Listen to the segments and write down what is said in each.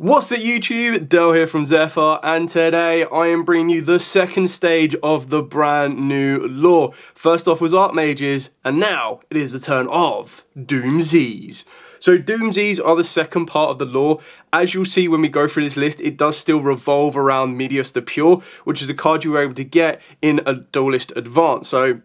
What's up YouTube, Del here from Zephyr, and today I am bringing you the second stage of the brand new lore. First off was Archmages, and now it is the turn of Doomz. So Doomz are the second part of the lore. As you'll see when we go through this list, it does still revolve around Medius the Pure, which is a card you were able to get in a Duelist Advance. So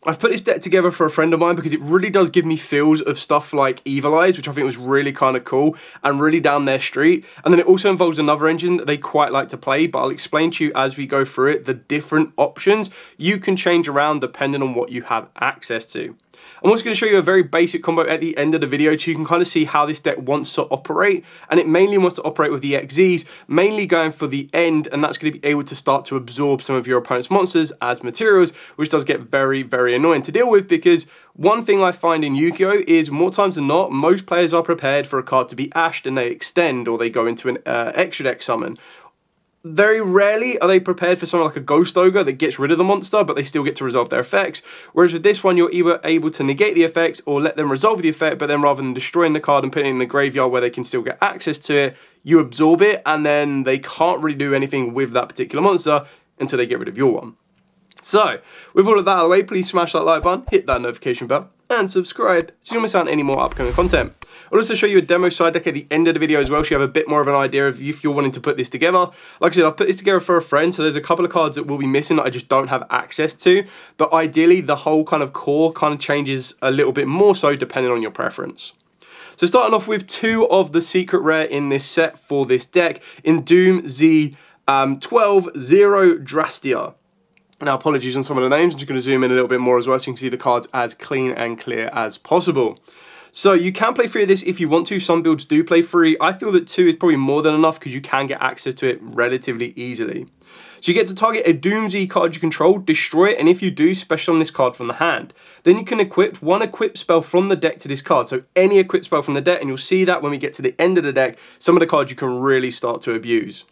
I've put this deck together for a friend of mine because it really does give me feels of stuff like Evil Eyes, which I think was really kind of cool and really down their street. And then it also involves another engine that they quite like to play, but I'll explain to you as we go through it the different options you can change around depending on what you have access to. I'm also going to show you a very basic combo at the end of the video so you can kind of see how this deck wants to operate, and it mainly wants to operate with the XZs, mainly going for the end, and that's going to be able to start to absorb some of your opponent's monsters as materials, which does get very, very annoying to deal with because one thing I find in Yu-Gi-Oh! Is more times than not, most players are prepared for a card to be ashed and they extend or they go into an extra deck summon. Very rarely are they prepared for something like a Ghost Ogre that gets rid of the monster, but they still get to resolve their effects. Whereas with this one, you're either able to negate the effects or let them resolve the effect, but then rather than destroying the card and putting it in the graveyard where they can still get access to it, you absorb it, and then they can't really do anything with that particular monster until they get rid of your one. So, with all of that out of the way, please smash that like button, hit that notification bell, and subscribe so you don't miss out on any more upcoming content. I'll also show you a demo side deck at the end of the video as well, so you have a bit more of an idea of if you're wanting to put this together. Like I said, I've put this together for a friend, so there's a couple of cards that will be missing that I just don't have access to, but ideally the whole kind of core kind of changes a little bit more so depending on your preference. So starting off with two of the secret rare in this set for this deck, in Doomz 12 Zero Drastia. Now, apologies on some of the names, I'm just going to zoom in a little bit more as well so you can see the cards as clean and clear as possible. So you can play 3 of this if you want to. Some builds do play 3. I feel that 2 is probably more than enough because you can get access to it relatively easily. So you get to target a Doomz card you control, destroy it, and if you do, special on this card from the hand. Then you can equip one equip spell from the deck to this card. So any equip spell from the deck, and you'll see that when we get to the end of the deck, some of the cards you can really start to abuse.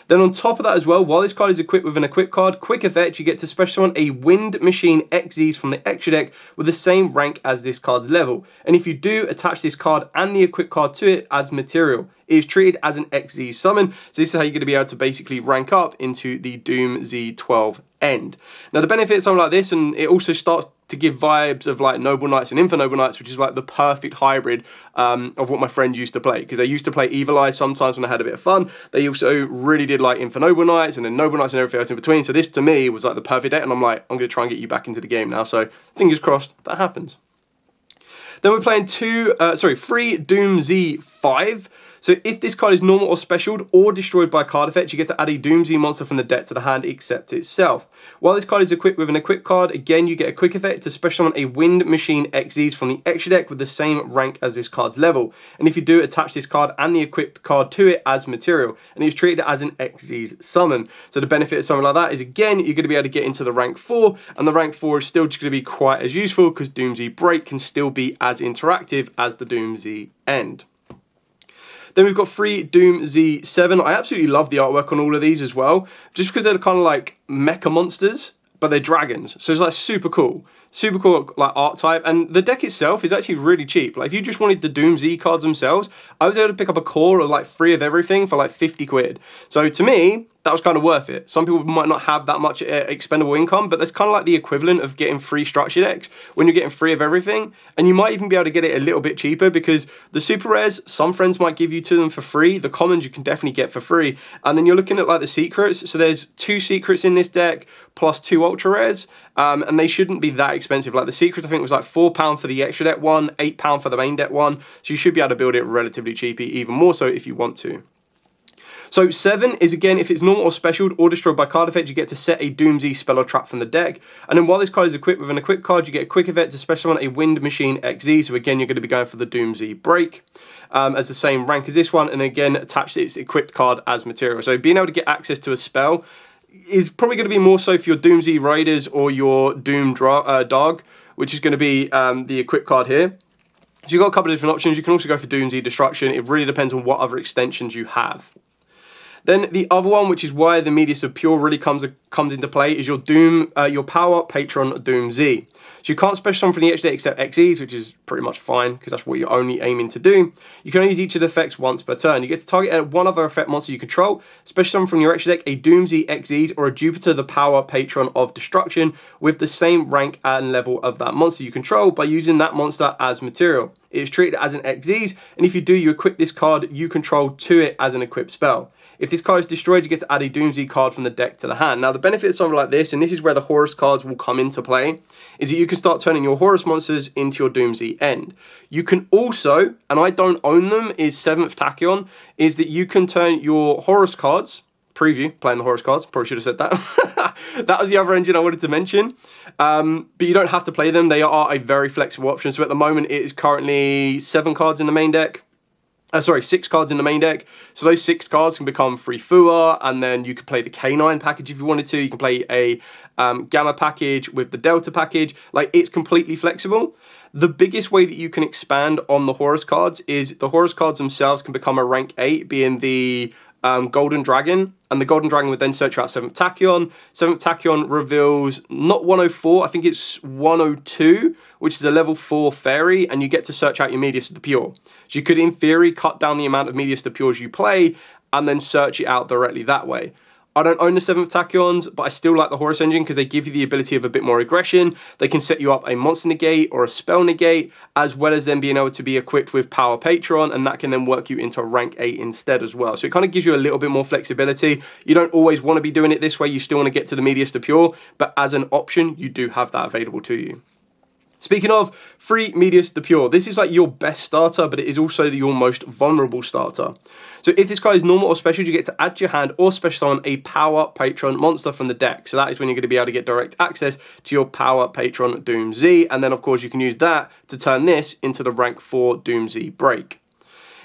Then on top of that as well, while this card is equipped with an equip card, quick effect, you get to special summon a Wind Machine XZs from the extra deck with the same rank as this card's level. And if you do, attach this card and the equip card to it as material. It is treated as an XZ summon, so this is how you're going to be able to basically rank up into the Doomz 12 end. Now the benefit of something like this, and it also starts to give vibes of like Noble Knights and Infinite Noble Knights, which is like the perfect hybrid of what my friend used to play, because they used to play Evil Eyes sometimes when I had a bit of fun. They also really did like Infinite Noble Knights and then Noble Knights and everything else in between, so this to me was like the perfect deck, and I'm like, I'm going to try and get you back into the game now, so fingers crossed that happens. Then we're playing 3 Doomz 5. So if this card is normal or specialed or destroyed by card effect, you get to add a Doomz monster from the deck to the hand except itself. While this card is equipped with an equip card, again you get a quick effect to special summon a Wind Machine XZs from the extra deck with the same rank as this card's level. And if you do, attach this card and the equipped card to it as material, and it's treated as an XZs summon. So the benefit of something like that is, again, you're going to be able to get into the rank 4, and the rank 4 is still just going to be quite as useful because Doomz Break can still be as interactive as the Doomz End. Then we've got 3 Doomz 7. I absolutely love the artwork on all of these as well, just because they're kind of like mecha monsters, but they're dragons. So it's like super cool like art type. And the deck itself is actually really cheap. Like if you just wanted the Doomz cards themselves, I was able to pick up a core of like 3 of everything for like 50 quid. So to me, that was kind of worth it. Some people might not have that much expendable income, but that's kind of like the equivalent of getting 3 structure decks when you're getting 3 of everything. And you might even be able to get it a little bit cheaper because the super rares, some friends might give you to them for free. The commons you can definitely get for free. And then you're looking at like the secrets. So there's 2 secrets in this deck plus 2 ultra rares. And they shouldn't be that expensive. Like the secrets, I think was like £4 for the extra deck one, £8 for the main deck one. So you should be able to build it relatively cheaply, even more so if you want to. So 7 is, again, if it's normal or specialed or destroyed by card effect, you get to set a Doomz spell or trap from the deck. And then while this card is equipped with an equipped card, you get a quick event to special summon a Wind Machine XZ. So again, you're going to be going for the Doomz Break as the same rank as this one. And again, attach its equipped card as material. So being able to get access to a spell is probably going to be more so for your Doomz Raiders or your Doom Dog, which is going to be the equipped card here. So you've got a couple of different options. You can also go for Doomz Destruction. It really depends on what other extensions you have. Then the other one, which is why the Medius of Pure really comes into play, is your power patron Doomz. So you can't special summon from the edge deck except XEs, which is pretty much fine because that's what you're only aiming to do. You can only use each of the effects once per turn. You get to target one other effect monster you control, special summon from your extra deck a Doomz XEs or a Jupiter the Power Patron of Destruction with the same rank and level of that monster you control by using that monster as material. It is treated as an XEs, and if you do, you equip this card you control to it as an equipped spell. If this card is destroyed, you get to add a Doomz card from the deck to the hand. Now, the benefit of something like this, and this is where the Horus cards will come into play, is that you can start turning your Horus monsters into your Doomz end. You can also, and I don't own them, is 7th Tachyon, is that you can turn your Horus cards, preview, playing the Horus cards, probably should have said that. That was the other engine I wanted to mention. But you don't have to play them. They are a very flexible option. So at the moment, it is currently 7 cards in the main deck. 6 cards in the main deck. So those 6 cards can become free Fua, and then you could play the K9 package if you wanted to. You can play a Gamma package with the Delta package. Like, it's completely flexible. The biggest way that you can expand on the Horus cards is the Horus cards themselves can become a rank 8, being the Golden Dragon, and the Golden Dragon would then search out 7th Tachyon. 7th Tachyon reveals not 104, I think it's 102, which is a level 4 fairy, and you get to search out your Medius of the Pure. So you could, in theory, cut down the amount of Medius of the Pures you play, and then search it out directly that way. I don't own the 7th Tachyons, but I still like the Horus engine because they give you the ability of a bit more aggression. They can set you up a monster negate or a spell negate, as well as then being able to be equipped with Power Patron, and that can then work you into rank 8 instead as well. So it kind of gives you a little bit more flexibility. You don't always want to be doing it this way. You still want to get to the Medius of Pure, but as an option, you do have that available to you. Speaking of free Medius the Pure, this is like your best starter, but it is also your most vulnerable starter. So if this guy is normal or special, you get to add to your hand or special summon a Power Patron monster from the deck. So that is when you're going to be able to get direct access to your Power Patron Doomz, and then of course you can use that to turn this into the rank 4 Doomz break.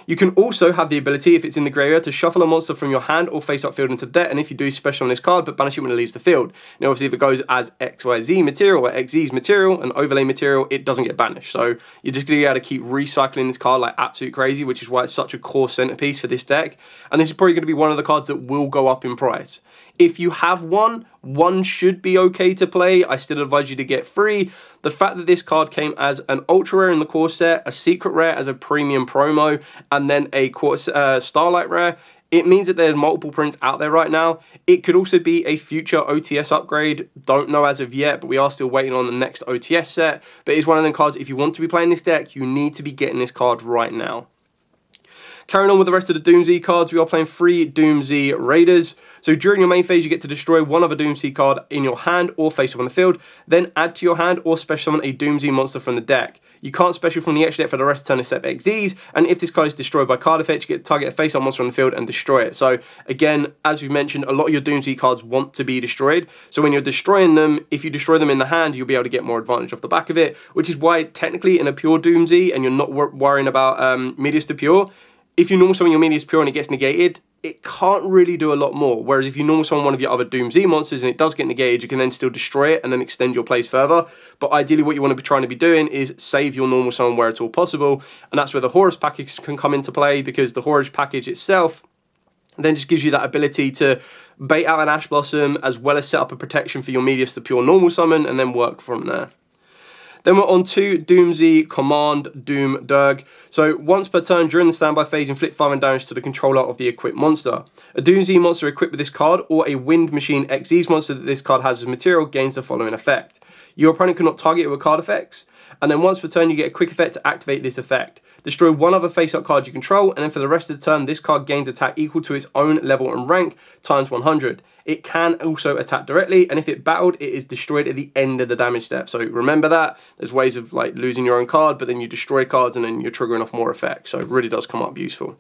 You can also have the ability, if it's in the graveyard, to shuffle a monster from your hand or face-up field into the deck, and if you do, special on this card, but banish it when it leaves the field. Now, obviously, if it goes as XYZ material or XZ's material and overlay material, it doesn't get banished. So you're just going to be able to keep recycling this card like absolute crazy, which is why it's such a core centerpiece for this deck. And this is probably going to be one of the cards that will go up in price. If you have one should be okay to play. I still advise you to get free. The fact that this card came as an ultra rare in the core set, a secret rare as a premium promo, and then a Starlight rare, it means that there's multiple prints out there right now. It could also be a future OTS upgrade. Don't know as of yet, but we are still waiting on the next OTS set. But it's one of them cards, if you want to be playing this deck, you need to be getting this card right now. Carrying on with the rest of the Doomz cards, we are playing 3 Doomz Raiders. So during your main phase, you get to destroy one other Doomz card in your hand or face up on the field. Then add to your hand or special summon a Doomz monster from the deck. You can't special from the extra deck for the rest of the turn except XZs, and if this card is destroyed by card effect, you get to target a face-up monster on the field and destroy it. So again, as we mentioned, a lot of your Doomz cards want to be destroyed. So when you're destroying them, if you destroy them in the hand, you'll be able to get more advantage off the back of it, which is why technically in a pure Doomz, and you're not worrying about Medius to Pure, if you normal summon your Medius Pure and it gets negated, it can't really do a lot more. Whereas if you normal summon one of your other Doomz monsters and it does get negated, you can then still destroy it and then extend your plays further. But ideally what you want to be trying to be doing is save your normal summon where it's all possible. And that's where the Horus package can come into play, because the Horus package itself then just gives you that ability to bait out an Ash Blossom as well as set up a protection for your Medius the Pure normal summon and then work from there. Then we're on to Doomz Command Doom Durg. So once per turn during the standby phase, inflict 5 damage to the controller of the equipped monster. A Doomz monster equipped with this card or a Wind Machine XZ monster that this card has as material gains the following effect. Your opponent cannot target it with card effects, and then once per turn you get a quick effect to activate this effect. Destroy one other face-up card you control, and then for the rest of the turn, this card gains attack equal to its own level and rank times 100. It can also attack directly, and if it battled, it is destroyed at the end of the damage step. So remember that. There's ways of like losing your own card, but then you destroy cards and then you're triggering off more effects. So it really does come up useful.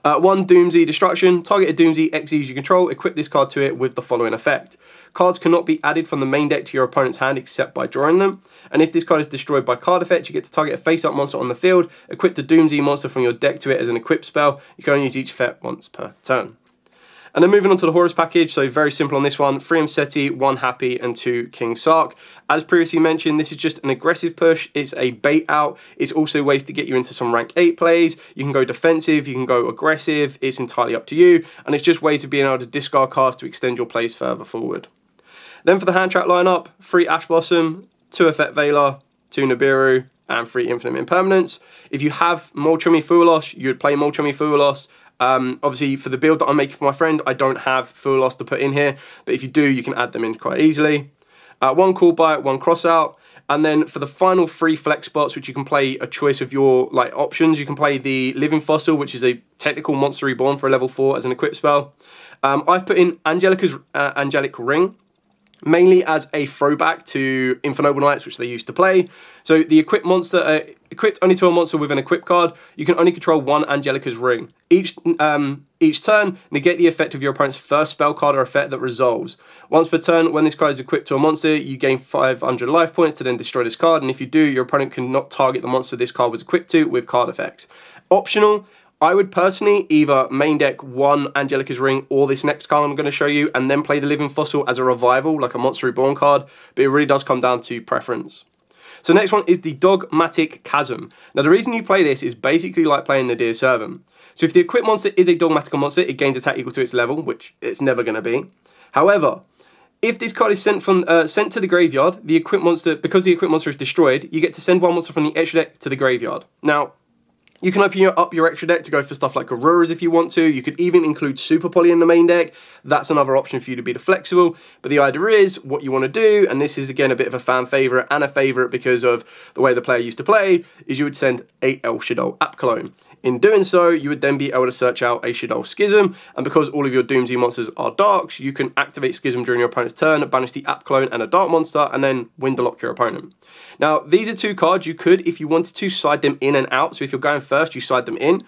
1 Doomz Destruction. Target a Doomz XZ you control. Equip this card to it with the following effect. Cards cannot be added from the main deck to your opponent's hand except by drawing them. And if this card is destroyed by card effect, you get to target a face-up monster on the field. Equip the Doomz monster from your deck to it as an equipped spell. You can only use each effect once per turn. And then moving on to the Horus package, so very simple on this one, 3 Seti, 1 Happy, and 2 King Sark. As previously mentioned, this is just an aggressive push, it's a bait out, it's also ways to get you into some rank 8 plays, you can go defensive, you can go aggressive, it's entirely up to you, and it's just ways of being able to discard cards to extend your plays further forward. Then for the hand trap lineup, 3 Ash Blossom, 2 Effect Veiler, 2 Nibiru, and 3 Infinite Impermanence. If you have Molchumi Fualos, you would play Molchumi Fualos. Obviously, for the build that I'm making for my friend, I don't have Fualos to put in here, but if you do, you can add them in quite easily. 1 Cool Bite, 1 Crossout, and then for the final 3 flex spots, which you can play a choice of your options, you can play the Living Fossil, which is a technical Monster Reborn for a level 4 as an equip spell. I've put in Angelica's Angelic Ring, mainly as a throwback to Infernoble Knights, which they used to play. So the equipped monster, equipped only to a monster with an equip card, you can only control 1 Angelica's Ring. Each turn, negate the effect of your opponent's first spell card or effect that resolves. Once per turn, when this card is equipped to a monster, you gain 500 life points to then destroy this card, and if you do, your opponent cannot target the monster this card was equipped to with card effects. Optional, I would personally either main deck 1 Angelica's Ring or this next card I'm going to show you, and then play the Living Fossil as a revival, like a Monster Reborn card, but it really does come down to preference. So next one is the Dogmatic Chasm. Now the reason you play this is basically like playing the Deer Servant. So if the equipped monster is a dogmatical monster, it gains attack equal to its level, which it's never going to be. However, if this card is sent to the graveyard, the equipped monster, because the equipped monster is destroyed, you get to send 1 monster from the extra deck to the graveyard. Now, you can open up your extra deck to go for stuff like Auroras if you want to. You could even include Super Poly in the main deck. That's another option for you to be flexible. But the idea is, what you want to do, and this is again a bit of a fan favourite and a favourite because of the way the player used to play, is you would send 8 El Shaddol App Clone. In doing so, you would then be able to search out a Shaddol Schism, and because all of your Doomz monsters are darks, you can activate Schism during your opponent's turn, banish the App Clone and a dark monster, and then window lock your opponent. Now, these are 2 cards you could, if you wanted to, side them in and out. So if you're going first, you side them in.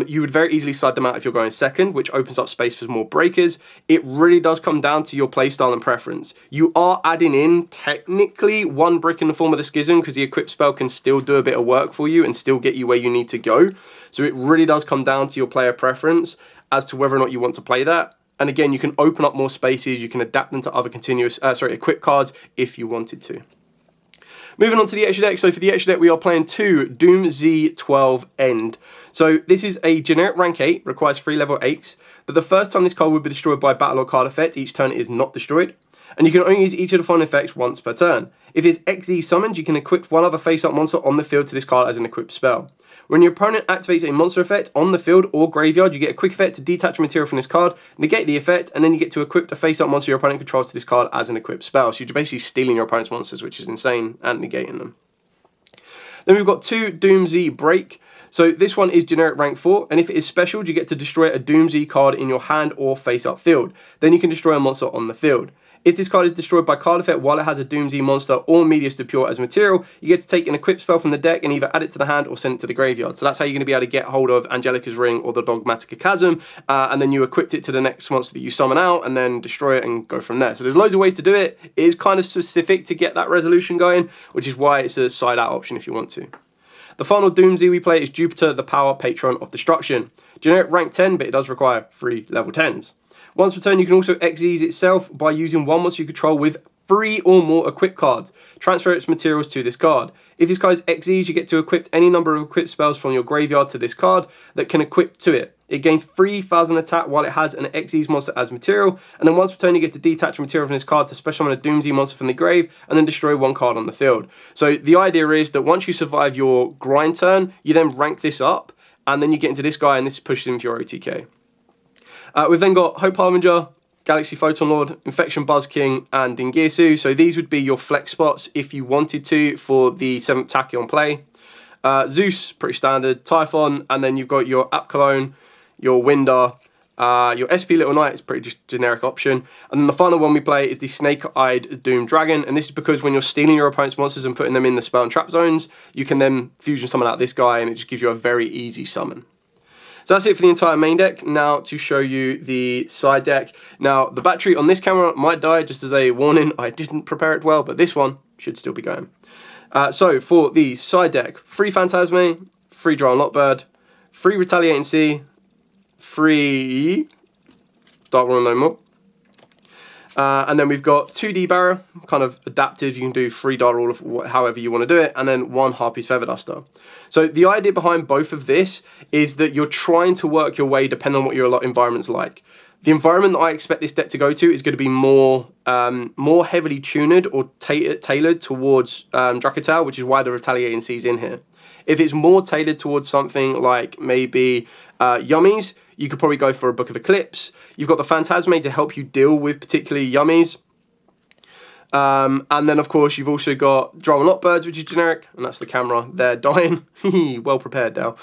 You would very easily side them out if you're going second, which opens up space for more breakers. It really does come down to your playstyle and preference. You are adding in, technically, 1 brick in the form of the Schism, because the equip spell can still do a bit of work for you and still get you where you need to go. So it really does come down to your player preference as to whether or not you want to play that. And again, you can open up more spaces, you can adapt them to other equip cards if you wanted to. Moving on to the extra deck, so for the extra deck we are playing 2 Doomz 12 End. So this is a generic rank 8, requires 3 level 8s, but the first time this card would be destroyed by battle or card effect, each turn it is not destroyed. And you can only use each of the following effects once per turn. If it's XZ summoned, you can equip 1 other face-up monster on the field to this card as an equipped spell. When your opponent activates a monster effect on the field or graveyard, you get a quick effect to detach material from this card, negate the effect, and then you get to equip a face-up monster your opponent controls to this card as an equipped spell. So you're basically stealing your opponent's monsters, which is insane, and negating them. Then we've got 2 Doomz Break. So this one is generic rank 4, and if it is special, you get to destroy a Doomz card in your hand or face-up field. Then you can destroy a monster on the field. If this card is destroyed by card effect while it has a Doomz monster or Medius to Pure as material, you get to take an equipped spell from the deck and either add it to the hand or send it to the graveyard. So that's how you're going to be able to get hold of Angelica's Ring or the Dogmatic Chasm, and then you equip it to the next monster that you summon out and then destroy it and go from there. So there's loads of ways to do it. It is kind of specific to get that resolution going, which is why it's a side out option if you want to. The final Doomz we play is Jupiter, the Power Patron of Destruction. Generic rank 10, but it does require 3 level 10s. Once per turn, you can also XYZ itself by using 1 monster you control with 3 or more equipped cards. Transfer its materials to this card. If this card is XYZ, you get to equip any number of equipped spells from your graveyard to this card that can equip to it. It gains 3,000 attack while it has an XYZ monster as material, and then once per turn you get to detach material from this card to special summon a Doomz monster from the grave, and then destroy 1 card on the field. So the idea is that once you survive your grind turn, you then rank this up, and then you get into this guy, and this pushes him for your OTK. We've then got Hope Harbinger, Galaxy Photon Lord, Infection Buzz King, and Dingirsu. So these would be your flex spots if you wanted to for the 7th Tachyon play. Zeus, pretty standard. Typhon, and then you've got your App Cologne, your Winder, your SP Little Knight is pretty just generic option. And then the final one we play is the Snake-Eyed Doom Dragon. And this is because when you're stealing your opponent's monsters and putting them in the spell and trap zones, you can then fusion summon out this guy, and it just gives you a very easy summon. So that's it for the entire main deck. Now to show you the side deck. Now the battery on this camera might die, just as a warning. I didn't prepare it well, but this one should still be going. So for the side deck, 3 Phantasme, 3 Drow and Lockbird, 3 Retaliating Sea, 3 Dark Ruler no more. And then we've got 2D Barrier, kind of adaptive. You can do 3 Dark Ruler however you want to do it, and then 1 Harpy's Feather Duster. So the idea behind both of this is that you're trying to work your way depending on what your environment's like. The environment that I expect this deck to go to is going to be more heavily tuned or tailored towards Dracatal, which is why the Retaliating Sea is in here. If it's more tailored towards something like maybe Yummies, you could probably go for a Book of Eclipse. You've got the Phantasme to help you deal with particularly Yummies. And then, of course, you've also got Drama Lot Birds, which is generic, and that's the camera. They're dying. Well prepared, Dale.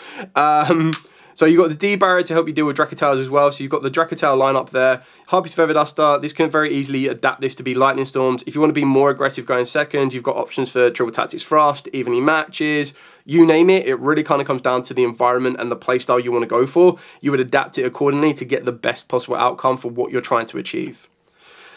So you've got the D Barrier to help you deal with Dracatals as well. So you've got the Dracatal lineup there. Harpy's Feather Duster, this can very easily adapt this to be Lightning Storms. If you want to be more aggressive going second, you've got options for Triple Tactics Thrust, evenly matches, you name it. It really kind of comes down to the environment and the playstyle you want to go for. You would adapt it accordingly to get the best possible outcome for what you're trying to achieve.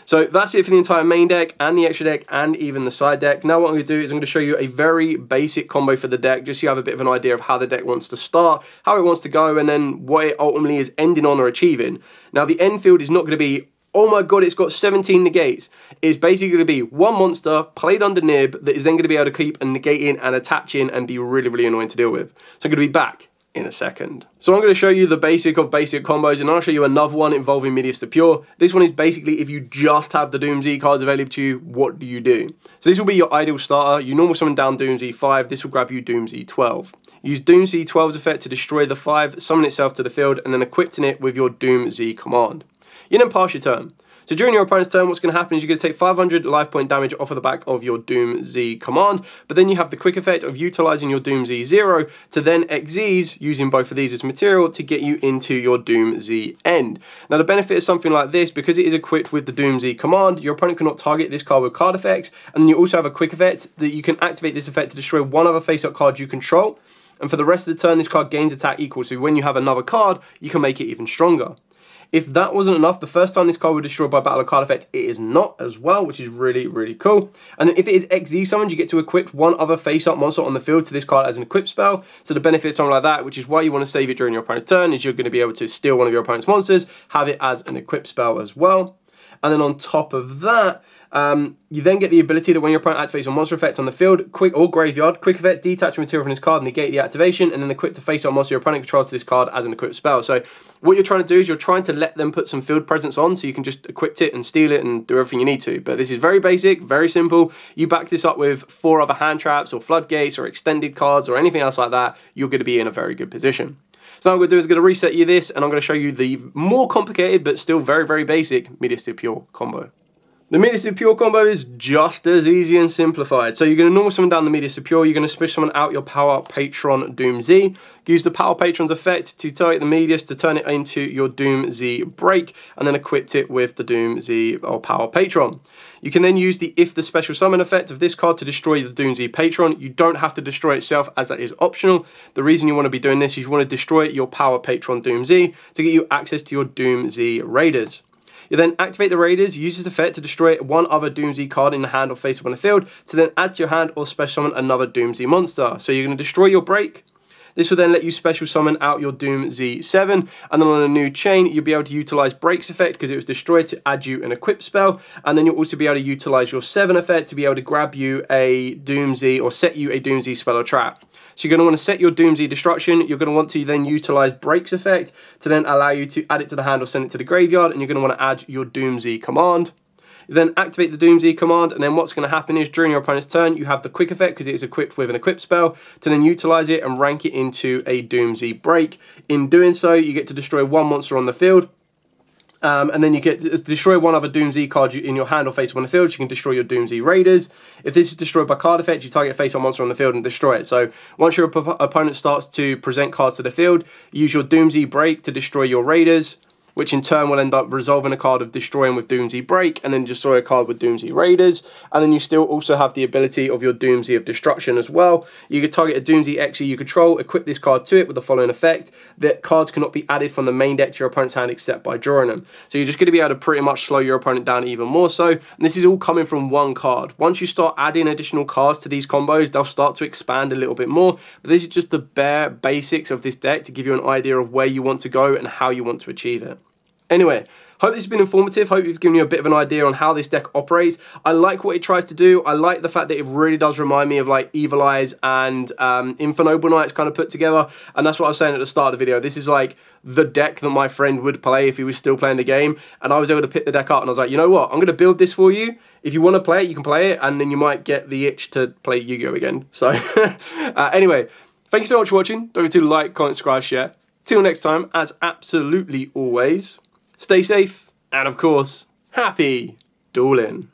So that's it for the entire main deck and the extra deck and even the side deck. Now what I'm going to do is I'm going to show you a very basic combo for the deck, just so you have a bit of an idea of how the deck wants to start, how it wants to go, and then what it ultimately is ending on or achieving. Now the end field is not going to be, oh my god, it's got 17 negates. It's basically going to be one monster played under nib that is then going to be able to keep negating and attaching and be really, really annoying to deal with. So I'm going to be back in a second. So I'm going to show you the basic of basic combos, and I'll show you another one involving Medius to Pure. This one is basically if you just have the Doomz cards available to you, what do you do? So this will be your ideal starter. You normal summon down Doomz 5, this will grab you Doomz 12. Use Doomz 12's effect to destroy the 5, summon itself to the field, and then equipping it with your Doomz command. You then pass your turn. So during your opponent's turn, what's going to happen is you're going to take 500 life point damage off of the back of your Doomz command, but then you have the quick effect of utilizing your Doomz 0 to then Xyz, using both of these as material to get you into your Doomz end. Now the benefit of something like this, because it is equipped with the Doomz command, your opponent cannot target this card with card effects, and then you also have a quick effect that you can activate this effect to destroy one other face-up card you control, and for the rest of the turn, this card gains attack equal, so when you have another card, you can make it even stronger. If that wasn't enough, the first time this card was destroyed by battle of card effect, it is not as well, which is really, really cool. And then if it is XZ summoned, you get to equip one other face-up monster on the field to this card as an equip spell. So the benefit of something like that, which is why you want to save it during your opponent's turn, is you're going to be able to steal one of your opponent's monsters, have it as an equip spell as well. And then on top of that, you then get the ability that when your opponent activates a monster effect on the field, quick or graveyard, quick effect, detach a material from this card, negate the activation, and then equip the face-up monster your opponent controls to this card as an equipped spell. So what you're trying to do is you're trying to let them put some field presence on, so you can just equip it and steal it and do everything you need to. But this is very basic, very simple. You back this up with 4 other hand traps or floodgates or extended cards or anything else like that, you're going to be in a very good position. So what I'm going to do is I'm going to reset you this, and I'm going to show you the more complicated but still very, very basic Medius to Pure combo. The Medius to Pure combo is just as easy and simplified. So you're going to normal summon down the Medius to Pure, you're going to special summon out your Power Patron Doomz. Use the Power Patron's effect to target the Medius to turn it into your Doomz break, and then equip it with the Doomz or Power Patron. You can then use the If the Special Summon effect of this card to destroy the Doomz Patron. You don't have to destroy it itself, as that is optional. The reason you want to be doing this is you want to destroy your Power Patron Doomz to get you access to your Doomz Raiders. You then activate the Raiders, use this effect to destroy one other Doomz card in the hand or face up on the field, to then add to your hand or special summon another Doomz monster. So you're going to destroy your break. This will then let you special summon out your Doomz 7, and then on a new chain, you'll be able to utilize Break's effect because it was destroyed to add you an equip spell, and then you'll also be able to utilize your 7 effect to be able to grab you a Doomz or set you a Doomz spell or trap. So you're going to want to set your Doomz Destruction, you're going to want to then utilize Break's effect to then allow you to add it to the hand or send it to the graveyard, and you're going to want to add your Doomz command. You then activate the Doomz command, and then what's going to happen is during your opponent's turn, you have the quick effect because it is equipped with an equip spell to then utilize it and rank it into a Doomz break. In doing so, you get to destroy one monster on the field. And then you get to destroy one other Doomz card in your hand or face up on the field. So you can destroy your Doomz Raiders. If this is destroyed by card effect, you target a face-up monster on the field and destroy it. So once your opponent starts to present cards to the field, use your Doomz break to destroy your Raiders, which in turn will end up resolving a card of destroying with Doomz break, and then destroy a card with Doomz Raiders. And then you still also have the ability of your Doomz of Destruction as well. You could target a Doomz XE you control, equip this card to it with the following effect: that cards cannot be added from the main deck to your opponent's hand except by drawing them. So you're just going to be able to pretty much slow your opponent down even more so. And this is all coming from one card. Once you start adding additional cards to these combos, they'll start to expand a little bit more. But this is just the bare basics of this deck to give you an idea of where you want to go and how you want to achieve it. Anyway, Hope this has been informative. Hope it's given you a bit of an idea on how this deck operates. I like what it tries to do. I like the fact that it really does remind me of like Evil Eyes and Infernoble Knights kind of put together. And that's what I was saying at the start of the video. This is like the deck that my friend would play if he was still playing the game. And I was able to pick the deck up and I was like, you know what? I'm going to build this for you. If you want to play it, you can play it. And then you might get the itch to play Yu-Gi-Oh again. So anyway, thank you so much for watching. Don't forget to like, comment, subscribe, share. Till next time, as absolutely always, stay safe and of course, happy dueling.